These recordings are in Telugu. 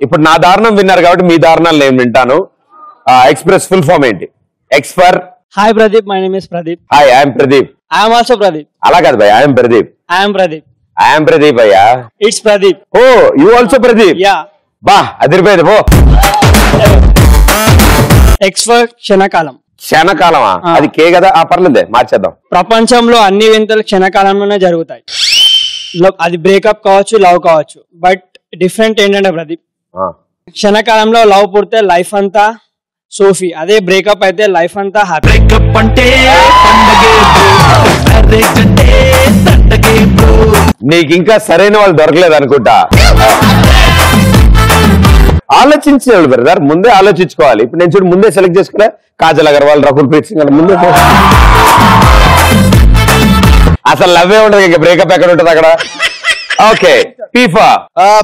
ఇప్పుడు నా దారుణం విన్నారు కాబట్టి మీ దారుణాలు నేను వింటాను. ఎక్స్ప్రెస్ ఫుల్ ఫామ్ ఏంటి? X for hi Pradeep, my name is Pradeep. Hi, I'm Pradeep. I'm also Pradeep. అలా కాదు భయ్, I'm Pradeep. I'm Pradeep. I'm Pradeep అయ్యా. It's Pradeep. Oh, you also Pradeep. Yeah. బా, అదిరిపోయింది పో. ఎక్స్ ఫర్ క్షణకాలం. క్షణకాలమా? అది కే కదా. పర్లేదే, మార్చేద్దాం. ప్రపంచంలో అన్ని వింతలు క్షణకాలంలోనే జరుగుతాయి. అది బ్రేకప్ కావచ్చు, లవ్ కావచ్చు. బట్ డిఫరెంట్ ఏంటంటే ప్రదీప్, క్షణకాలంలో లవ్ పుడితే లైఫ్ అంతా సోఫీ, అదే బ్రేకప్ అయితే లైఫ్ అంతా హ్యాపీ. బ్రేకప్ అంటే నీకు ఇంకా సరైన వాళ్ళు దొరకలేదు అనుకుంటా. ఆలోచించాడు బ్రదర్, ముందే ఆలోచించుకోవాలి. ఇప్పుడు నేను చూడు ముందే సెలెక్ట్ చేసుకోలే. కాజల్ అగర్వాల్, రకుల్ ప్రీత్ సింగ్ ముందే. అసలు లవ్వే ఉండదు, ఇంకా బ్రేకప్ ఎక్కడ ఉంటుంది అక్కడ. ఓకే, పీఫా.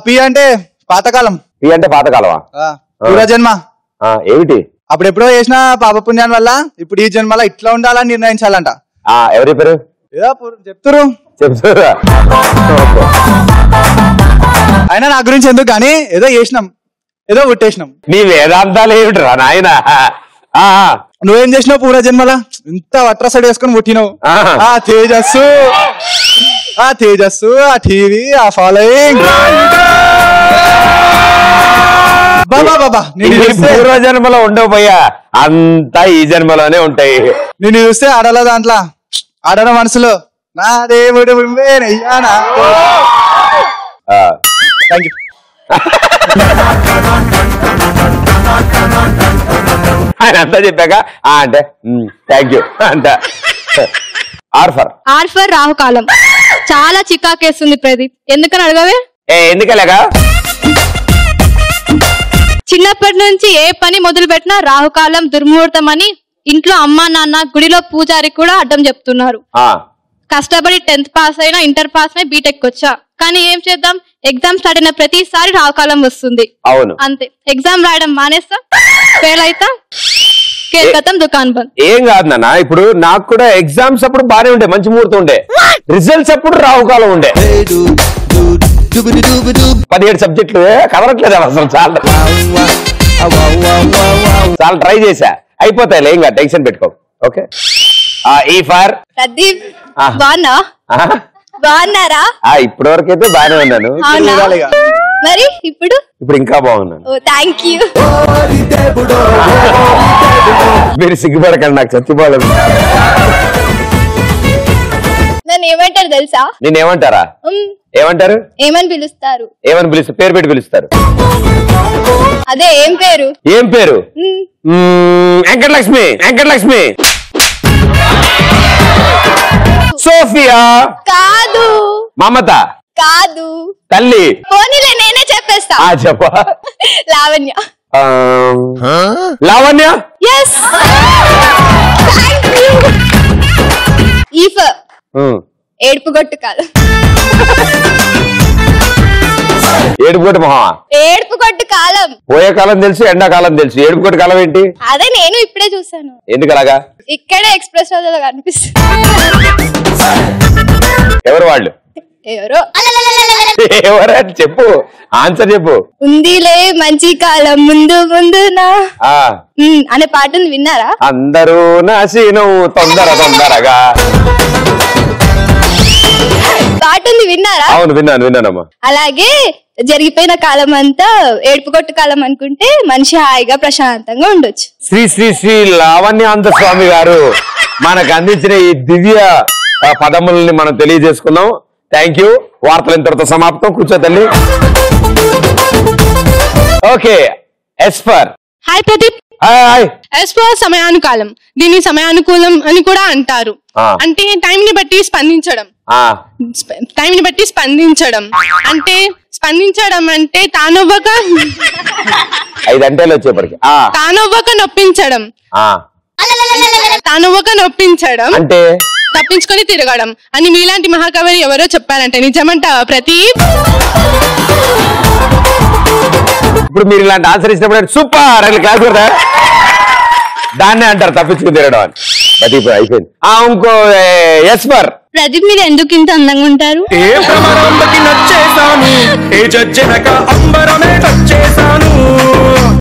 పి అంటే పాతకాలం. పి అంటే పాతకాలమా? పూర్వజన్మ. ఏమిటి? అప్పుడు ఎప్పుడో చేసిన పాప పుణ్యాల వల్ల ఇప్పుడు ఈ జన్మలో ఇట్లా ఉండాలని నిర్ణయించాలంట. ఎవరి పేరు? ఏదో చెప్తురు. చెప్తారా? అయినా నా గురించి ఎందుకు కానీ ఏదో చేసినాం, ఏదో పుట్టేసినాం. నీ వేదాంతాలు ఏమిటిరా నాయన? నువ్వేం చేసినావు పూర్వజన్మల? ఇంత వట్రసడి వేసుకుని పుట్టినావు. ఆ తేజస్సు, ఆ తేజస్సు, ఆ టీవీ, ఆ ఫాలోయింగ్. పూర్వ జన్మలో ఉండవు పోయా, అంతా ఈ జన్మలోనే ఉంటాయి. నిన్ను చూస్తే ఆడల దాంట్లో ఆడల మనసులో నా దేవుడు థ్యాంక్ యూ. ఆయన అంతా చెప్పాక అంటే థ్యాంక్ యూ అంట. ఆర్ఫర్ రాహుకాలం. చాలా చికాకేస్తుంది ప్రదీప్, ఎందుకని అడగవే? ఎందుకలాగా? చిన్నప్పటి నుంచి ఏ పని మొదలు పెట్టినా రాహుకాలం, దుర్ముహూర్తం అని ఇంట్లో అమ్మా నాన్న, గుడిలో పూజారి కూడా అడ్డం చెప్తున్నారు. కష్టపడి 10th పాస్ అయినా, ఇంటర్ పాస్ అయినా, బీటెక్ వచ్చా. కానీ ఏం చేద్దాం, ఎగ్జామ్ స్టార్ట్ అయిన ప్రతిసారి రాహుకాలం వస్తుంది. అంతే, ఎగ్జామ్ రాయడం మానేస్తా, ఫెయిల్ అయితా, కేకతం దుకాన్ బంద్. ఏం కాదు నాన్న, ఇప్పుడు నాకు కూడా ఎగ్జామ్స్ అప్పుడు బానే ఉండే, మంచి ముహూర్తం ఉండే. రిజల్ట్స్ అప్పుడు రాహుకాలం ఉండే. 17 సబ్జెక్టులు కదలట్లేదు అసలు. చాలా ట్రై చేశా, అయిపోతాయి. ఏం కాదు, టెన్షన్ పెట్టుకో. ఓకే, ఈ ఫర్ ప్రదీప్. బాగున్నారా? ఇప్పటి వరకు అయితే బాగానే ఉన్నాను, మరి ఇప్పుడు ఇంకా బాగున్నాను. Thank you. మీరు సిగ్గుపడకండి, నాకు చచ్చిపోలేదు. నన్ను ఏమంటారు తెలుసా? నేనేమంటారా? ఏమంటారు? ఏమని పిలుస్తారు? ఏమని పిలుస్తారు? పేరు పెట్టి పిలుస్తారు. అదే ఏం పేరు? ఏం పేరు? వెంకటలక్ష్మి. వెంకటలక్ష్మి. సోఫియా. కాదు. మమత. కాదు. తల్లి. పోనీలే, నేనే చెప్పేస్తా. చెప్పా. Lavanya. Lavanya. yes. thank you. If. ఏడుపు కొట్టు కాలం. ఏడుపు కొట్టు మహా. ఏడుపు కొట్టు కాలం. పోయే కాలం తెలుసు, ఎండాకాలం తెలుసు, ఏడుపు కొట్టు కాలం ఏంటి? అదే నేను ఇప్పుడే చూసాను. ఎందుకు అలాగా? ఇక్కడే ఎక్స్ప్రెస్ లో కనిపిస్తుంది. ఎవరు వాళ్ళు? ఎవరో. ఎవరా చెప్పు, ఆన్సర్ చెప్పు. ఉందిలే మంచి కాలం ముందు ముందునా అనే పాటను విన్నారా? అందరూ నాశీను తొందరగా. పాటని విన్నారా? అవును, విన్నానమ్మా. అలాగే జరిగిపోయిన కాలం అంతా ఏడుపు కొట్టు కాలం అనుకుంటే మనిషి హాయిగా ప్రశాంతంగా ఉండొచ్చు. శ్రీ శ్రీ శ్రీ లావణ్యాంత స్వామి గారు మనకు అందించిన ఈ దివ్య పదముల్ని మనం తెలియజేసుకున్నాం. Thank you. వార్తలు ఇంతటితో సమాప్తం. కూర్చో తల్లి. ఓకే, ఎస్పర్. హాయ్ ప్రదీప్. ఎస్పర్ సమయానుకాలం. దీన్ని సమయానుకూలం అని కూడా అంటారు. అంటే టైంని బట్టి స్పందించడం. టైంని బట్టి స్పందించడం అంటే తానవ్వక 5 గంటలు వచ్చేప్పటికి తానవ్వక నొప్పించడం అంటే తప్పించుకొని తిరగడం అని మీలాంటి మహాకవి ఎవరో చెప్పారంటే నిజమంటావా ప్రదీప్? ఇప్పుడు మీరు ఇలాంటి ఆన్సర్ ఇచ్చినప్పుడు సూపర్ అని క్లాస్ కొడతా, దాన్నే అంటారు తప్పించుకుని తిరగడం అని. అది ఇప్పుడు అయిపోయింది. ఇంకో ఎస్పర్. ప్రదీప్ మీరు ఎందుకు ఇంత అందంగా ఉంటారు?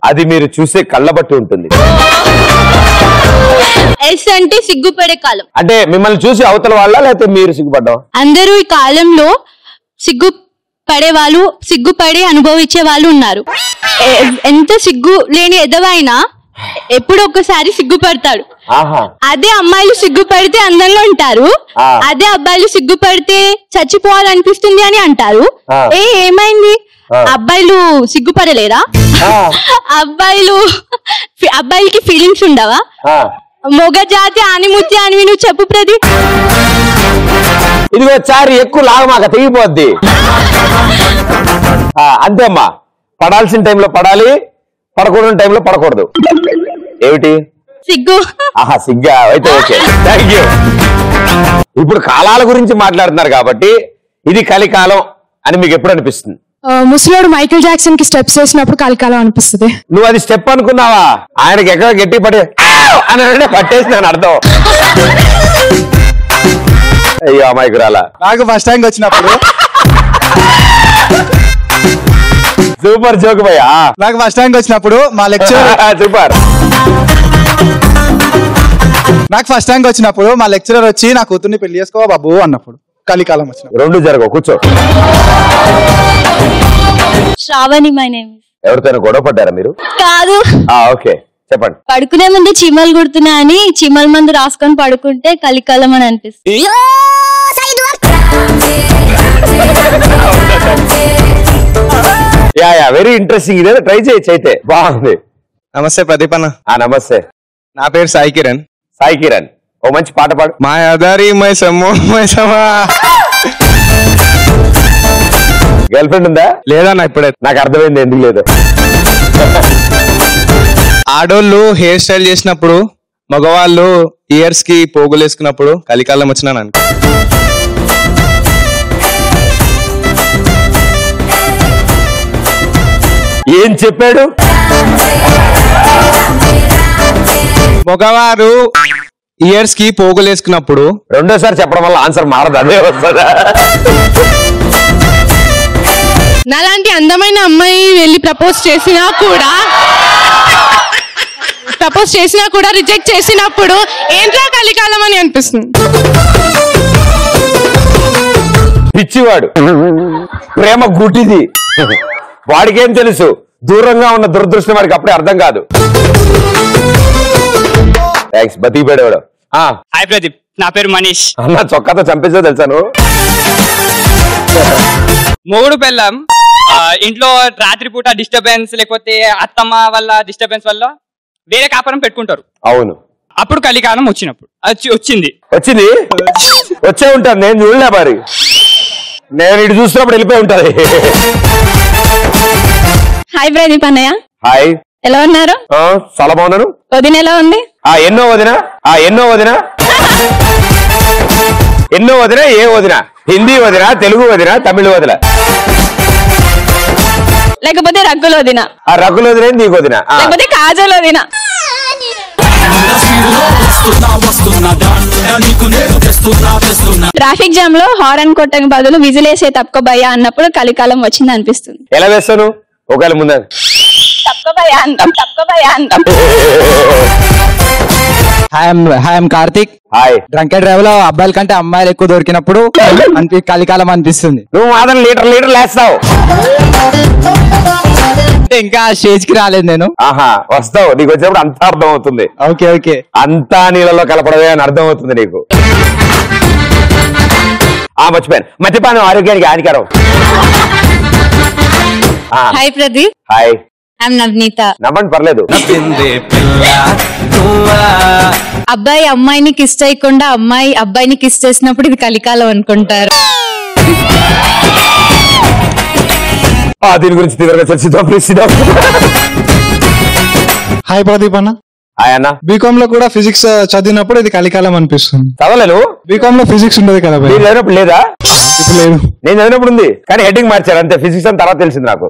అది మీరు చూసే కళ్ళ బట్టి ఉంటుంది. ఎస్ అంటే సిగ్గుపడే కాలం. అంటే మిమ్మల్ని చూసి అవతల వాళ్ళ లేకపోతే మీరు సిగ్గుపడ్డాం? అందరూ ఈ కాలంలో సిగ్గుపడే వాళ్ళు, సిగ్గుపడి అనుభవించే వాళ్ళు ఉన్నారు. ఎంత సిగ్గు లేని ఎదవైనా ఎప్పుడు ఒక్కసారి సిగ్గుపడతాడు. అదే అమ్మాయిలు సిగ్గుపడితే అందంగా ఉంటారు, అదే అబ్బాయిలు సిగ్గుపడితే చచ్చిపోవాలనిపిస్తుంది అని అంటారు. ఏమైంది? అబ్బాయిలు సిగ్గుపడలేరా? అబ్బాయిలకి ఫీలింగ్స్ ఉండవా? మొగ జాతి ఆనిముత్తి అని నువ్వు చెప్పు ప్రదీప్. ఇదిగో చారి ఎక్కువ లాగమాక తెగిపోద్ది. అంతే అమ్మా, పడాల్సిన టైంలో పడాలి, పడకూడని టైంలో పడకూడదు. ఏమిటి సిగ్గు? సిగ్గా అయితే ఓకే, థ్యాంక్ యూ. ఇప్పుడు కాలాల గురించి మాట్లాడుతున్నారు కాబట్టి ఇది కలికాలం అని మీకు ఎప్పుడు అనిపిస్తుంది? ముసలోడు మైకేల్ జాక్సన్ కి స్టెప్స్ వేసినప్పుడు కలికాలం అనిపిస్తుంది. నువ్వు అది స్టెప్ అనుకున్నావా? ఆయనకి ఎక్కడ గట్టి పడే అని పట్టేసి నేను అర్థం. అయ్యో అమ్మాయికి రాలా. నాకు ఫస్ట్ టైం వచ్చినప్పుడు సూపర్ జోక్ భయ్యా. నాకు ఫస్ట్ టైం వచ్చినప్పుడు మా లెక్చరర్ సూపర్. నాకు ఫస్ట్ టైం వచ్చినప్పుడు మా లెక్చరర్ వచ్చి నా కూతుర్ని పెళ్లి చేసుకోవా బాబు అన్నప్పుడు కలికాలం వచ్చినప్పుడు. రెండు జరగవు, కూర్చో. Shravani my name. ఎవరితోనే గొడవ పడ్డారా మీరు? కాదు. ఓకే చెప్పండి. పడుకునే ముందు చీమలు కుడుతున్నా అని చీమల మందు రాసుకొని పడుకుంటే కలికాలం అని అనిపిస్తుంది. Very interesting. ఇదే ట్రై చేయొచ్చు అయితే, బాగుంది. నమస్తే ప్రదీప్ అన్న. నమస్తే. నా పేరు సాయి కిరణ్. సాయి కిరణ్, ఓ మంచి పాట పాడు. మా ఆధారి మైసమ్మో మైసమా. గర్ల్ ఫ్రెండ్ ఉందా? లేదన్న ఇప్పుడే. నాకు అర్థమైంది ఎందుకు లేదు. ఆడోళ్ళు హెయిర్ స్టైల్ చేసినప్పుడు, మగవాళ్ళు ఇయర్స్ కి పోగులు వేసుకున్నప్పుడు కలికాలం వచ్చినాను అనుకో. ఏం చెప్పాడు? మగవారు ఇయర్స్ కి పోగులు వేసుకున్నప్పుడు. రెండోసారి చెప్పడం వల్ల ఆన్సర్ మారదు, అదే వస్తుందా? నాలాంటి అందమైన అమ్మాయి వెళ్ళి ప్రపోజ్ చేసినా కూడా రిజెక్ట్ చేసినప్పుడు ఏంట్రా కలికాలం అని అనిపిస్తుంది. పిచ్చివాడు, ప్రేమ గుడ్డిది, వాడికేం తెలుసు? దూరంగా ఉన్న దురదృష్టం వాడికి అప్పుడే అర్థం కాదు. థ్యాంక్స్, బతికిపోయాడు. హాయ్ ప్రదీప్, నా పేరు మనీష్. అన్న చొక్కాతో చంపేసో తెలుసాను. మొగుడు పెళ్ళం ఇంట్లో రాత్రిపూట డిస్టర్బెన్స్ లేకపోతే అత్తమ్మ వల్ల డిస్టర్బెన్స్ వల్ల వేరే కాపురం పెట్టుకుంటారు. అవును. అప్పుడు కలికాలం వచ్చినప్పుడు వచ్చింది వచ్చే ఉంటాను. నేను చూడలే మరి, నేను ఇటు చూసినప్పుడు వెళ్ళిపోయి ఉంటది. హాయ్ ప్రదీప్ అన్నయ్య. హాయ్, ఎలా ఉన్నారు? చాలా బాగున్నాను. వదిన ఎలా ఉంది? ఎన్నో వదిన ఏ వదిన? హిందీ వదిన, తెలుగు వదిన, తమిళ వదిన, లేకపోతే రగ్గుల వదిన? రగ్గుల వదిన, నీకు వదిన, లేకపోతే కాజల్ వదిన? ట్రాఫిక్ జామ్ లో హారన్ కొట్టక బదులు విజిలేసే తప్పుకోబయ్యా అన్నప్పుడు కలికాలం వచ్చింది అనిపిస్తుంది. ఎలా వేస్తాను? ఒకవేళ ముందు తప్పుకోబయ్యా అంటాం. Hi Karthik. Hi. Drunk and drive లో అబ్బాయిల కంటే అమ్మాయిలు ఎక్కువ దొరికినప్పుడు కలికాలం అనిపిస్తుంది. నువ్వు మాత్రం లీటర్ లేస్తావు. ఇంకా స్టేజ్ కి రాలేదు నేను. వస్తావు, నీకు వచ్చినప్పుడు అంతా అర్థం అవుతుంది. ఓకే. అంతా నీళ్ళలో కలపడమే అని అర్థం అవుతుంది నీకు. మర్చిపోయాను, మద్యపానం ఆరోగ్యానికి హానికరం. హాయ్ ప్రదీప్. హాయ్, ఐఎమ్ నవనీత. నవ్వండి, పర్లేదు. అబ్బాయి అమ్మాయిని కిస్ చేయకుండా అమ్మాయి అబ్బాయిని కిస్ చేసినప్పుడు ఇది కలికాలం అనుకుంటారు. దీని గురించి తీవ్రంగా చర్చిద్దాం. హాయ్ ప్రదీప్ అన్న. హాయ్ అన్న. బీకామ్ లో కూడా ఫిజిక్స్ చదివినప్పుడు ఇది కలికాలం అనిపిస్తుంది. చదవలేను. బీకామ్ లో ఫిజిక్స్ ఉండదు కదా. చదివినప్పుడు లేదా? ఇప్పుడు లేదు. నేను చదివినప్పుడు ఉంది, కానీ హెడ్డింగ్ మార్చారు అంతే. ఫిజిక్స్ అని తర్వాత తెలిసింది నాకు.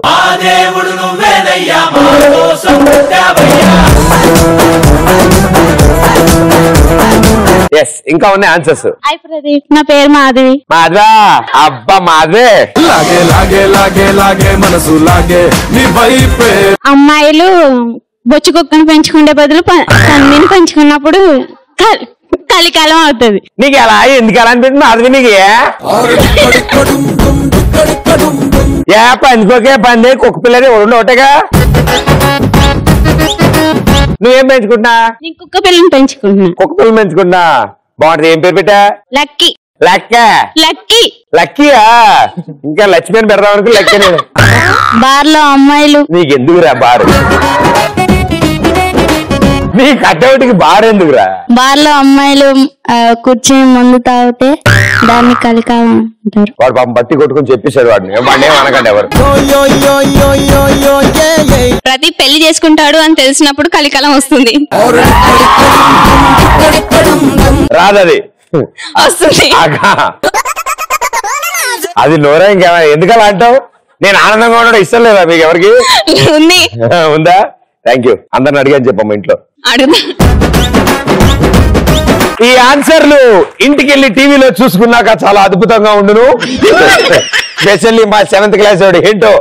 ఎస్ ఇంకా ఉన్నాయి ఆన్సర్స్. హాయ్ ప్రదీప్, నా పేరు మాధవి. మాధవా, అబ్బా మాధవే. అమ్మాయిలు బొచ్చు కుక్కను పెంచుకునే బదులు తమ్మిని పెంచుకున్నప్పుడు కలికాలం అవుతుంది. నీకు ఎలా ఎందుకు ఎలా అనిపించింది మాధవి? నీకు ఏ పంచుకోకే పంది కుక్క పిల్లది ఒకటేగా. నువ్వేం పెంచుకుంటున్నా? నేను కుక్క పిల్లని పెంచుకుంటున్నా. కుక్క పిల్లని పెంచుకుంటున్నా, బాగుంటుంది. ఏం పేరు పెట్టా? లక్కీ. లక్కీ లక్కీయా? ఇంకా లక్ష్మణ్ పెడదాం అనుకో. లక్కీ నేను బార్లో అమ్మాయిలు. నీకు ఎందుకురా బారు? నీ కట్అవుట్కి బార్ ఎందుకురా? బార్లో అమ్మాయిలు కూర్చొని మందు తాగితే దాన్ని కలికాలం అంటారు. వాడు పాపం బట్టి కొట్టుకుని చెప్పేశాడు వాడిని. వాడిని ఏమనకండి ఎవరు. ప్రతి పెళ్లి చేసుకుంటాడు అని తెలిసినప్పుడు కలికాలం వస్తుంది. రాదది వస్తుంది. అది నోరా ఇంకేమో. ఎందుకలా అంటావు? నేను ఆనందంగా ఉండడం ఇష్టం లేదా మీకు ఎవరికి? ఉంది. ఉందా? Thank you. అందరిని అడిగాను చెప్పమ్మా ఇంట్లో. ఈ ఆన్సర్లు ఇంటికి వెళ్ళి టీవీలో చూసుకున్నాక చాలా అద్భుతంగా ఉండును. స్పెషల్లీ మా 7th క్లాస్ వాడు ఏంటో.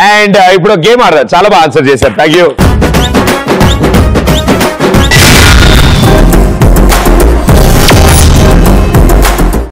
అండ్ ఇప్పుడు గేమ్ ఆడదాం. చాలా బాగా ఆన్సర్ చేశారు. Thank you.